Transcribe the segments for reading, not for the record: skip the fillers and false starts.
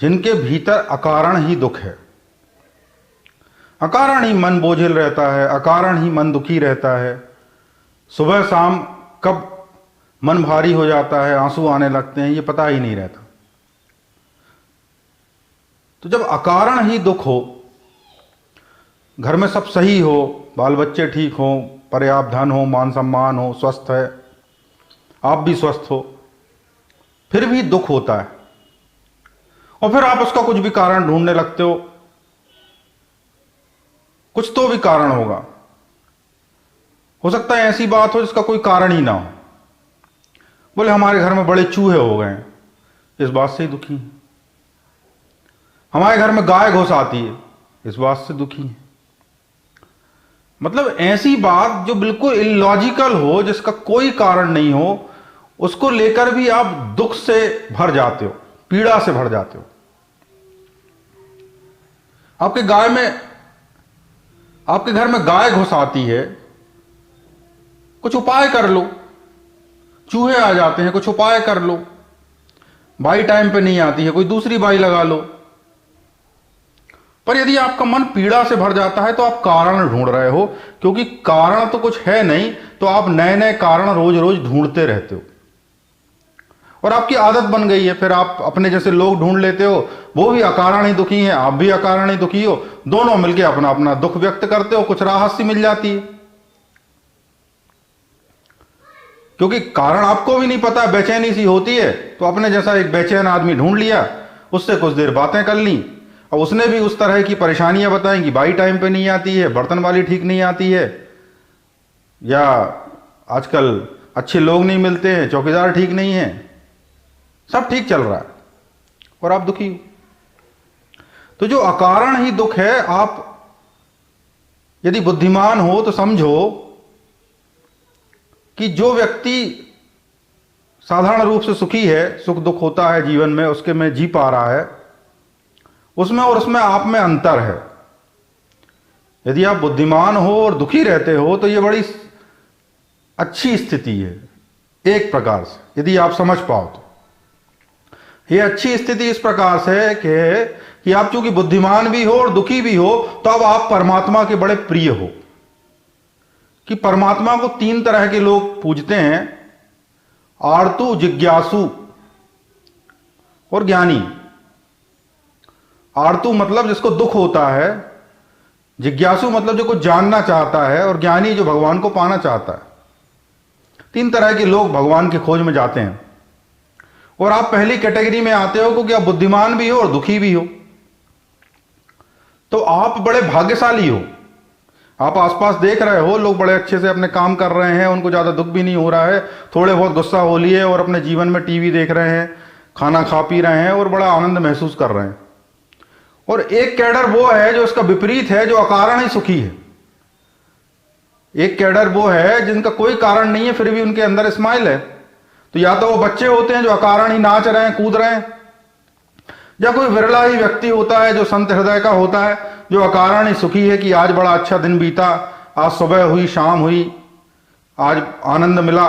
जिनके भीतर अकारण ही दुख है, अकारण ही मन बोझिल रहता है, अकारण ही मन दुखी रहता है। सुबह शाम कब मन भारी हो जाता है, आंसू आने लगते हैं, ये पता ही नहीं रहता। तो जब अकारण ही दुख हो, घर में सब सही हो, बाल बच्चे ठीक हो, पर्याप्त धन हो, मान सम्मान हो, स्वस्थ है, आप भी स्वस्थ हो, फिर भी दुख होता है और फिर आप उसका कुछ भी कारण ढूंढने लगते हो। कुछ तो भी कारण होगा, हो सकता है ऐसी बात हो जिसका कोई कारण ही ना हो। बोले हमारे घर में बड़े चूहे हो गए, इस बात से ही दुखी है। हमारे घर में गाय घुस आती है, इस बात से दुखी है। मतलब ऐसी बात जो बिल्कुल इलॉजिकल हो, जिसका कोई कारण नहीं हो, उसको लेकर भी आप दुख से भर जाते हो, पीड़ा से भर जाते हो। आपके घर में गाय घुस आती है, कुछ उपाय कर लो। चूहे आ जाते हैं, कुछ उपाय कर लो। बाई टाइम पे नहीं आती है, कोई दूसरी बाई लगा लो। पर यदि आपका मन पीड़ा से भर जाता है तो आप कारण ढूंढ रहे हो, क्योंकि कारण तो कुछ है नहीं, तो आप नए नए कारण रोज रोज ढूंढते रहते हो और आपकी आदत बन गई है। फिर आप अपने जैसे लोग ढूंढ लेते हो, वो भी अकारण ही दुखी हैं, आप भी अकारण ही दुखी हो, दोनों मिलकर अपना अपना दुख व्यक्त करते हो, कुछ राहत सी मिल जाती है। क्योंकि कारण आपको भी नहीं पता, बेचैनी सी होती है, तो अपने जैसा एक बेचैन आदमी ढूंढ लिया, उससे कुछ देर बातें कर ली और उसने भी उस तरह की परेशानियां बताई कि बाई टाइम पे नहीं आती है, बर्तन वाली ठीक नहीं आती है, या आजकल अच्छे लोग नहीं मिलते हैं, चौकीदार ठीक नहीं है, सब ठीक चल रहा है और आप दुखी हो। तो जो अकारण ही दुख है, आप यदि बुद्धिमान हो तो समझो कि जो व्यक्ति साधारण रूप से सुखी है, सुख दुख होता है जीवन में, उसके में जी पा रहा है, उसमें और उसमें आप में अंतर है। यदि आप बुद्धिमान हो और दुखी रहते हो तो यह बड़ी अच्छी स्थिति है एक प्रकार से, यदि आप समझ पाओ तो। यह अच्छी स्थिति इस प्रकार से है कि आप चूंकि बुद्धिमान भी हो और दुखी भी हो, तो अब आप परमात्मा के बड़े प्रिय हो। कि परमात्मा को तीन तरह के लोग पूजते हैं, आर्तु, जिज्ञासु और ज्ञानी। आर्तु मतलब जिसको दुख होता है, जिज्ञासु मतलब जो कुछ जानना चाहता है, और ज्ञानी जो भगवान को पाना चाहता है। तीन तरह के लोग भगवान की खोज में जाते हैं और आप पहली कैटेगरी में आते हो, क्योंकि आप बुद्धिमान भी हो और दुखी भी हो। तो आप बड़े भाग्यशाली हो। आप आसपास देख रहे हो, लोग बड़े अच्छे से अपने काम कर रहे हैं, उनको ज्यादा दुख भी नहीं हो रहा है, थोड़े बहुत गुस्सा हो लिए और अपने जीवन में टीवी देख रहे हैं, खाना खा पी रहे हैं और बड़ा आनंद महसूस कर रहे हैं। और एक कैडर वो है जो इसका विपरीत है, जो अकारण ही सुखी है। एक कैडर वो है जिनका कोई कारण नहीं है, फिर भी उनके अंदर स्माइल है। तो या तो वो बच्चे होते हैं जो अकारण ही नाच रहे हैं, कूद रहे हैं, या कोई विरला ही व्यक्ति होता है जो संत हृदय का होता है, जो अकारण ही सुखी है कि आज बड़ा अच्छा दिन बीता, आज सुबह हुई, शाम हुई, आज आनंद मिला,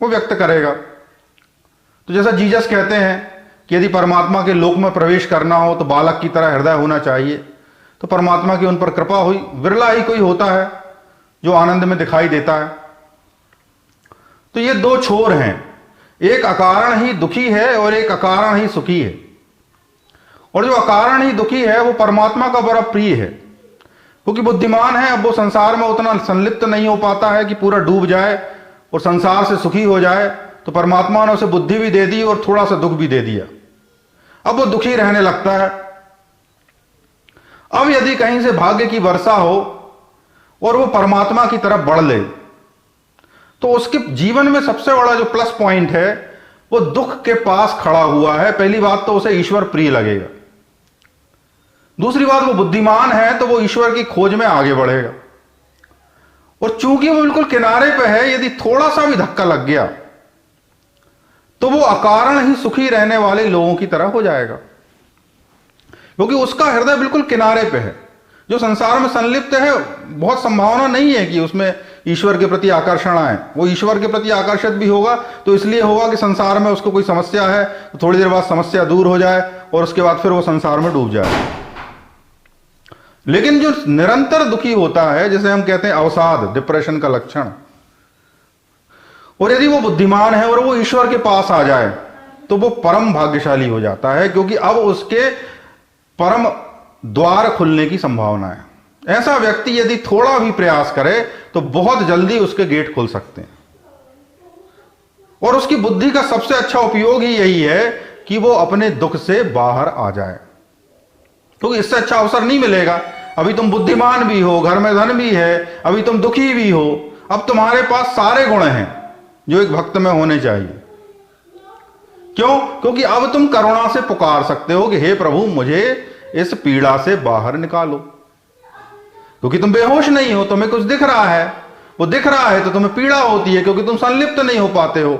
वो व्यक्त करेगा। तो जैसा जीसस कहते हैं कि यदि परमात्मा के लोक में प्रवेश करना हो तो बालक की तरह हृदय होना चाहिए, तो परमात्मा की उन पर कृपा हुई। विरला ही कोई होता है जो आनंद में दिखाई देता है। तो ये दो छोर हैं, एक अकारण ही दुखी है और एक अकारण ही सुखी है। और जो अकारण ही दुखी है वो परमात्मा का बड़ा प्रिय है, क्योंकि बुद्धिमान है, अब वो संसार में उतना संलिप्त नहीं हो पाता है कि पूरा डूब जाए और संसार से सुखी हो जाए। तो परमात्मा ने उसे बुद्धि भी दे दी और थोड़ा सा दुख भी दे दिया, अब वो दुखी रहने लगता है। अब यदि कहीं से भाग्य की वर्षा हो और वो परमात्मा की तरफ बढ़ ले, तो उसके जीवन में सबसे बड़ा जो प्लस पॉइंट है, वो दुख के पास खड़ा हुआ है। पहली बात तो उसे ईश्वर प्रिय लगेगा, दूसरी बात वो बुद्धिमान है तो वो ईश्वर की खोज में आगे बढ़ेगा। और चूंकि वो बिल्कुल किनारे पे है, यदि थोड़ा सा भी धक्का लग गया तो वो अकारण ही सुखी रहने वाले लोगों की तरह हो जाएगा, क्योंकि उसका हृदय बिल्कुल किनारे पे है। जो संसार में संलिप्त है, बहुत संभावना नहीं है कि उसमें ईश्वर के प्रति आकर्षण आए। वो ईश्वर के प्रति आकर्षित भी होगा तो इसलिए होगा कि संसार में उसको कोई समस्या है, तो थोड़ी देर बाद समस्या दूर हो जाए और उसके बाद फिर वो संसार में डूब जाए। लेकिन जो निरंतर दुखी होता है, जैसे हम कहते हैं अवसाद, डिप्रेशन का लक्षण, और यदि वो बुद्धिमान है और वो ईश्वर के पास आ जाए तो वो परम भाग्यशाली हो जाता है, क्योंकि अब उसके परम द्वार खुलने की संभावना है। ऐसा व्यक्ति यदि थोड़ा भी प्रयास करे तो बहुत जल्दी उसके गेट खुल सकते हैं। और उसकी बुद्धि का सबसे अच्छा उपयोग ही यही है कि वो अपने दुख से बाहर आ जाए, क्योंकि इससे अच्छा अवसर नहीं मिलेगा। अभी तुम बुद्धिमान भी हो, घर में धन भी है, अभी तुम दुखी भी हो, अब तुम्हारे पास सारे गुण हैं जो एक भक्त में होने चाहिए। क्यों? क्योंकि अब तुम करुणा से पुकार सकते हो कि हे प्रभु मुझे इस पीड़ा से बाहर निकालो, क्योंकि तुम बेहोश नहीं हो, तुम्हें कुछ दिख रहा है, वो दिख रहा है तो तुम्हें पीड़ा होती है क्योंकि तुम संलिप्त नहीं हो पाते हो।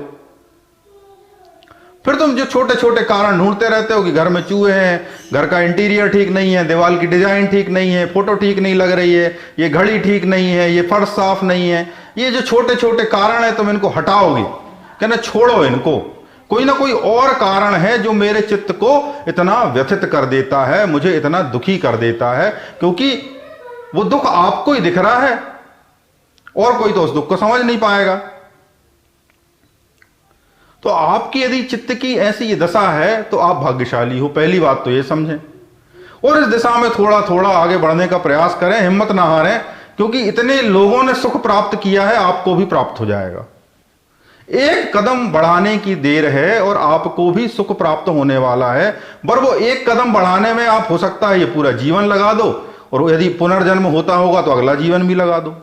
फिर तुम जो छोटे छोटे कारण ढूंढते रहते हो कि घर में चूहे हैं, घर का इंटीरियर ठीक नहीं है, दीवार की डिजाइन ठीक नहीं है, फोटो ठीक नहीं लग रही है, ये घड़ी ठीक नहीं है, ये फर्श साफ नहीं है, ये जो छोटे छोटे कारण है तुम इनको हटाओगे, कहना छोड़ो इनको। कोई ना कोई और कारण है जो मेरे चित्त को इतना व्यथित कर देता है, मुझे इतना दुखी कर देता है, क्योंकि वो दुख आपको ही दिख रहा है और कोई तो उस दुख को समझ नहीं पाएगा। तो आपकी यदि चित्त की ऐसी ये दशा है तो आप भाग्यशाली हो, पहली बात तो ये समझें। और इस दिशा में थोड़ा थोड़ा आगे बढ़ने का प्रयास करें, हिम्मत ना हारें, क्योंकि इतने लोगों ने सुख प्राप्त किया है, आपको भी प्राप्त हो जाएगा। एक कदम बढ़ाने की देर है और आपको भी सुख प्राप्त होने वाला है। पर वो एक कदम बढ़ाने में आप हो सकता है ये पूरा जीवन लगा दो, और यदि पुनर्जन्म होता होगा तो अगला जीवन भी लगा दो।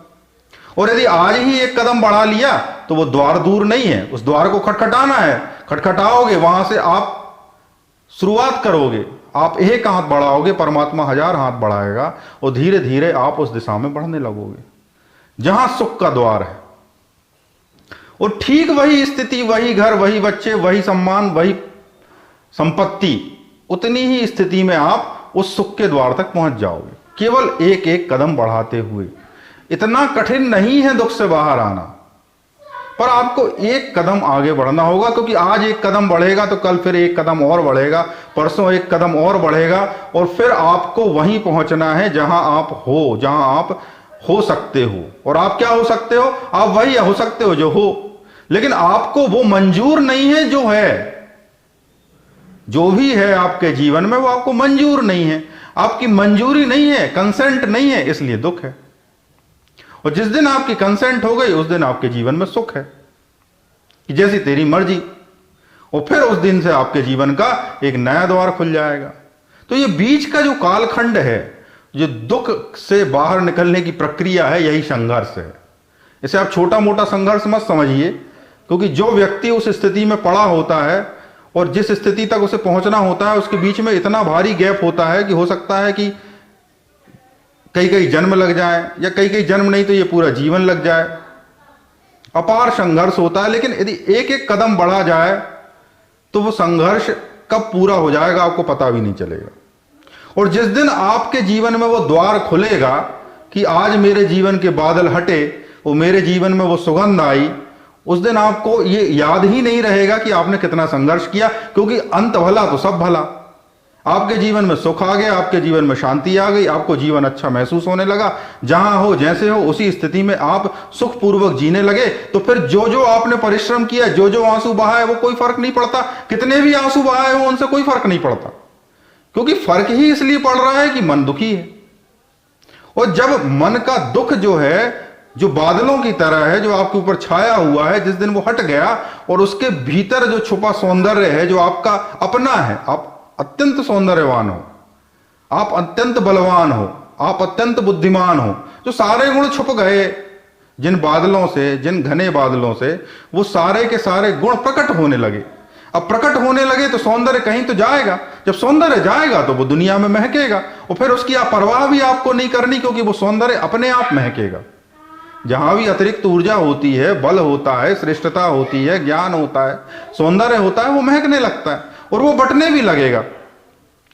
और यदि आज ही एक कदम बढ़ा लिया तो वो द्वार दूर नहीं है, उस द्वार को खटखटाना है, खटखटाओगे, वहां से आप शुरुआत करोगे, आप एक हाथ बढ़ाओगे, परमात्मा 1000 हाथ बढ़ाएगा और धीरे धीरे आप उस दिशा में बढ़ने लगोगे जहां सुख का द्वार है। और ठीक वही स्थिति, वही घर, वही बच्चे, वही सम्मान, वही संपत्ति, उतनी ही स्थिति में आप उस सुख के द्वार तक पहुंच जाओगे, केवल एक एक कदम बढ़ाते हुए। इतना कठिन नहीं है दुख से बाहर आना, पर आपको एक कदम आगे बढ़ना होगा, क्योंकि आज एक कदम बढ़ेगा तो कल फिर एक कदम और बढ़ेगा, परसों एक कदम और बढ़ेगा, और फिर आपको वहीं पहुंचना है जहां आप हो, जहां आप हो सकते हो। और आप क्या हो सकते हो? आप वही हो सकते हो जो हो, लेकिन आपको वो मंजूर नहीं है जो है। जो भी है आपके जीवन में वो आपको मंजूर नहीं है, आपकी मंजूरी नहीं है, कंसेंट नहीं है, इसलिए दुख है। और जिस दिन आपकी कंसेंट हो गई उस दिन आपके जीवन में सुख है कि जैसी तेरी मर्जी, और फिर उस दिन से आपके जीवन का एक नया द्वार खुल जाएगा। तो ये बीच का जो कालखंड है, जो दुख से बाहर निकलने की प्रक्रिया है, यही संघर्ष है। इसे आप छोटा मोटा संघर्ष मत समझिए, क्योंकि जो व्यक्ति उस स्थिति में पड़ा होता है और जिस स्थिति तक उसे पहुंचना होता है, उसके बीच में इतना भारी गैप होता है कि हो सकता है कि कई कई जन्म लग जाए, या कई कई जन्म नहीं तो ये पूरा जीवन लग जाए। अपार संघर्ष होता है, लेकिन यदि एक एक कदम बढ़ा जाए तो वो संघर्ष कब पूरा हो जाएगा आपको पता भी नहीं चलेगा। और जिस दिन आपके जीवन में वो द्वार खुलेगा कि आज मेरे जीवन के बादल हटे और मेरे जीवन में वो सुगंध आई, उस दिन आपको ये याद ही नहीं रहेगा कि आपने कितना संघर्ष किया, क्योंकि अंत भला तो सब भला। आपके जीवन में सुख आ गया, आपके जीवन में शांति आ गई, आपको जीवन अच्छा महसूस होने लगा, जहां हो जैसे हो उसी स्थिति में आप सुखपूर्वक जीने लगे। तो फिर जो जो आपने परिश्रम किया, जो जो आंसू बहाए, वो कोई फर्क नहीं पड़ता। कितने भी आंसू बहाए हो उनसे कोई फर्क नहीं पड़ता, क्योंकि फर्क ही इसलिए पड़ रहा है कि मन दुखी है। और जब मन का दुख जो है, जो बादलों की तरह है, जो आपके ऊपर छाया हुआ है, जिस दिन वो हट गया और उसके भीतर जो छुपा सौंदर्य है, जो आपका अपना है, आप अत्यंत सौंदर्यवान हो, आप अत्यंत बलवान हो, आप अत्यंत बुद्धिमान हो, जो सारे गुण छुप गए जिन बादलों से, जिन घने बादलों से, वो सारे के सारे गुण प्रकट होने लगे। अब प्रकट होने लगे तो सौंदर्य कहीं तो जाएगा, जब सौंदर्य जाएगा तो वो दुनिया में महकेगा, और फिर उसकी आप परवाह भी आपको नहीं करनी, क्योंकि वो सौंदर्य अपने आप महकेगा। जहां भी अतिरिक्त ऊर्जा होती है, बल होता है, श्रेष्ठता होती है, ज्ञान होता है, सौंदर्य होता है, वो महकने लगता है और वो बटने भी लगेगा,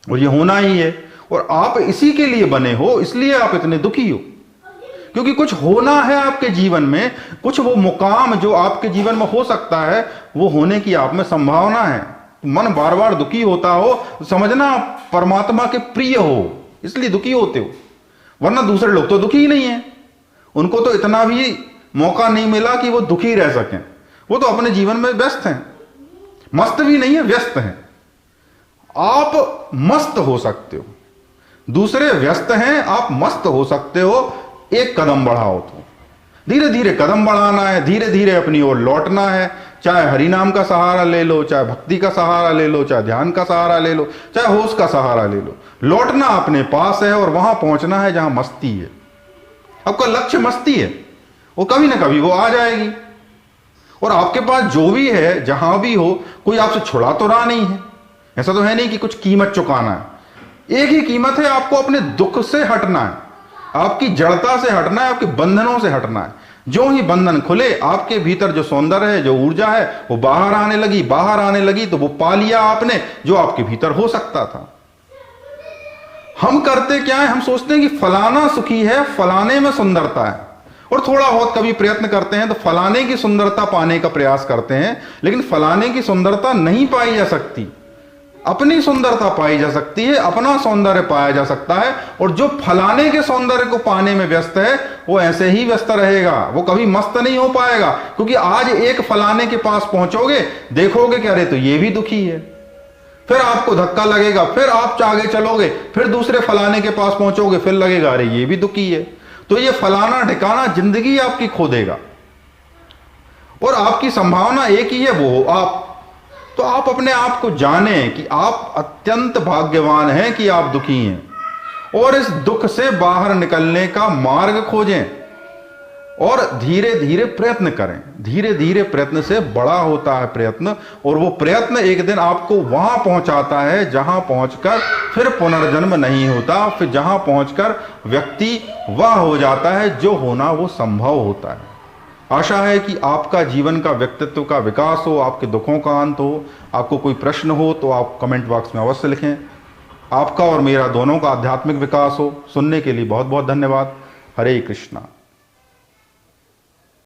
और ये होना ही है। और आप इसी के लिए बने हो, इसलिए आप इतने दुखी हो, क्योंकि कुछ होना है आपके जीवन में, कुछ वो मुकाम जो आपके जीवन में हो सकता है, वो होने की आप में संभावना है। मन बार बार दुखी होता हो, समझना आप परमात्मा के प्रिय हो, इसलिए दुखी होते हो, वरना दूसरे लोग तो दुखी ही नहीं है। उनको तो इतना भी मौका नहीं मिला कि वो दुखी रह सकें। वो तो अपने जीवन में व्यस्त हैं, मस्त भी नहीं है, व्यस्त हैं। आप मस्त हो सकते हो, दूसरे व्यस्त हैं, आप मस्त हो सकते हो। एक कदम बढ़ाओ तो धीरे धीरे कदम बढ़ाना है, धीरे धीरे अपनी ओर लौटना है। चाहे हरि नाम का सहारा ले लो, चाहे भक्ति का सहारा ले लो, चाहे ध्यान का सहारा ले लो, चाहे होश का सहारा ले लो। लौटना अपने पास है और वहां पहुंचना है जहां मस्ती है। आपका लक्ष्य मस्ती है, वो कभी ना कभी वो आ जाएगी। और आपके पास जो भी है, जहां भी हो, कोई आपसे छुड़ा तो रहा नहीं है। ऐसा तो है नहीं कि कुछ कीमत चुकाना है। एक ही कीमत है, आपको अपने दुख से हटना है, आपकी जड़ता से हटना है, आपके बंधनों से हटना है। जो ही बंधन खुले, आपके भीतर जो सौंदर्य है, जो ऊर्जा है, वो बाहर आने लगी तो वो पा लिया आपने जो आपके भीतर हो सकता था। हम करते क्या है, हम सोचते हैं कि फलाना सुखी है, फलाने में सुंदरता है, और थोड़ा बहुत कभी प्रयत्न करते हैं तो फलाने की सुंदरता पाने का प्रयास करते हैं। लेकिन फलाने की सुंदरता नहीं पाई जा सकती, अपनी सुंदरता पाई जा सकती है, अपना सौंदर्य पाया जा सकता है। और जो फलाने के सौंदर्य को पाने में व्यस्त है, वो ऐसे ही व्यस्त रहेगा, वो कभी मस्त नहीं हो पाएगा। क्योंकि आज एक फलाने के पास पहुंचोगे, देखोगे कि अरे तो ये भी दुखी है, फिर आपको धक्का लगेगा, फिर आप आगे चलोगे, फिर दूसरे फलाने के पास पहुंचोगे, फिर लगेगा अरे ये भी दुखी है। तो ये फलाना ठिकाना जिंदगी आपकी खो देगा। और आपकी संभावना एक ही है, वो हो आप। तो आप अपने आप को जाने कि आप अत्यंत भाग्यवान हैं कि आप दुखी हैं, और इस दुख से बाहर निकलने का मार्ग खोजें और धीरे धीरे प्रयत्न करें। धीरे धीरे प्रयत्न से बड़ा होता है प्रयत्न, और वो प्रयत्न एक दिन आपको वहां पहुंचाता है जहां पहुंचकर फिर पुनर्जन्म नहीं होता, फिर जहां पहुंचकर व्यक्ति वह हो जाता है जो होना वो संभव होता है। आशा है कि आपका जीवन का, व्यक्तित्व का विकास हो, आपके दुखों का अंत हो। आपको कोई प्रश्न हो तो आप कमेंट बॉक्स में अवश्य लिखें। आपका और मेरा दोनों का आध्यात्मिक विकास हो। सुनने के लिए बहुत बहुत धन्यवाद। हरे कृष्णा।